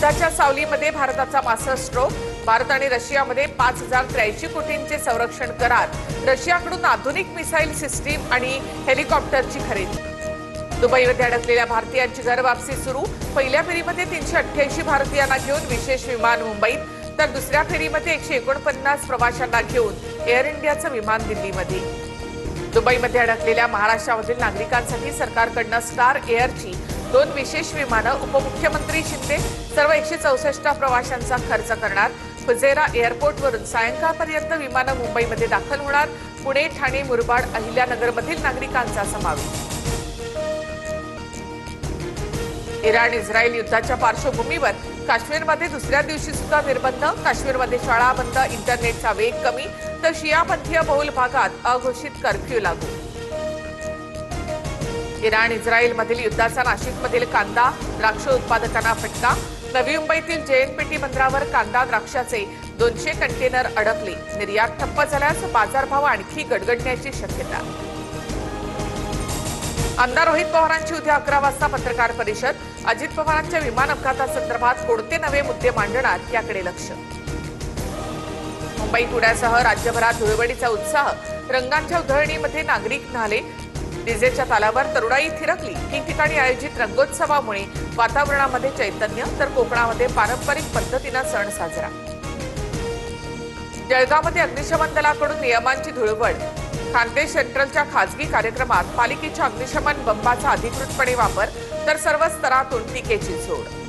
युद्धाच्या सावलीमध्ये भारताचा master stroke. Bharat आणि रशियामध्ये 5083 कोटींचे संरक्षण करार। रशियाकडून आधुनिक मिसाईल सिस्टीम आणि हेलिकॉप्टरची खरेदी। दुबईमध्ये अडकलेल्या भारतीयांची घर वापसी सुरू। पहिल्या फेरीमध्ये 388 भारतीयांना घेऊन विशेष विमान मुंबईत, तर दुसऱ्या फेरीमध्ये 149 प्रवाशांना घेऊन एअर इंडियाचं विमान दिल्लीमध्ये। दुबईमध्ये अडकलेल्या महाराष्ट्रामधील नागरिकांसाठी सरकारकडून स्टार एअरची 2 विशेष विमानं। उपमुख्यमंत्री शिंदे सर्व 164 प्रवाशांचा खर्च करणार। फुजेरा एअरपोर्टवरून सायंकाळपर्यंत विमानं मुंबईमध्ये दाखल होणार। पुणे, ठाणे, मुरबाड, अहिल्यानगरमधील नागरिकांचा समावेश। इराण इस्रायल युद्धाच्या पार्श्वभूमीवर काश्मीरमध्ये दुसऱ्या दिवशी सुद्धा निर्बंध। काश्मीरमध्ये शाळा बंद, इंटरनेटचा वेग कमी, तर शियापंथीय बहुल भागात अघोषित कर्फ्यू लागू। इराण इस्रायलमधील युद्धाचा नाशिकमधील कांदा द्राक्ष उत्पादकांना फटका। नवी मुंबईतील जेएनपीटी बंदरावर कांदा द्राक्षाचे 200 कंटेनर अडकले। निर्यात ठप्प झाल्यास बाजारभाव आणखी गडगडण्याची शक्यता। आमदार रोहित पवारांची उद्या 11 वाजता पत्रकार परिषद। अजित पवारांच्या विमान अपघातासंदर्भात कोणते नवे मुद्दे मांडणार याकडे लक्ष। मुंबई पुण्यासह राज्यभरात धुळवडीचा उत्साह। रंगांच्या उधळणीमध्ये नागरिक न्हाले। डीजेच्या तालावर तरुणाई थिरकली। ठिकठिकाणी आयोजित रंगोत्सवामुळे वातावरणामध्ये चैतन्य, तर कोकणामध्ये पारंपरिक पद्धतीने सण साजरा। जळगावमध्ये अग्निशमन दलाकडून नियमांची धुळवड। खान्देश सेंट्रलच्या खासगी कार्यक्रमात पालिकेच्या अग्निशमन बंबाचा अधिकृतपणे वापर, तर सर्व स्तरातून टीकेची झोड।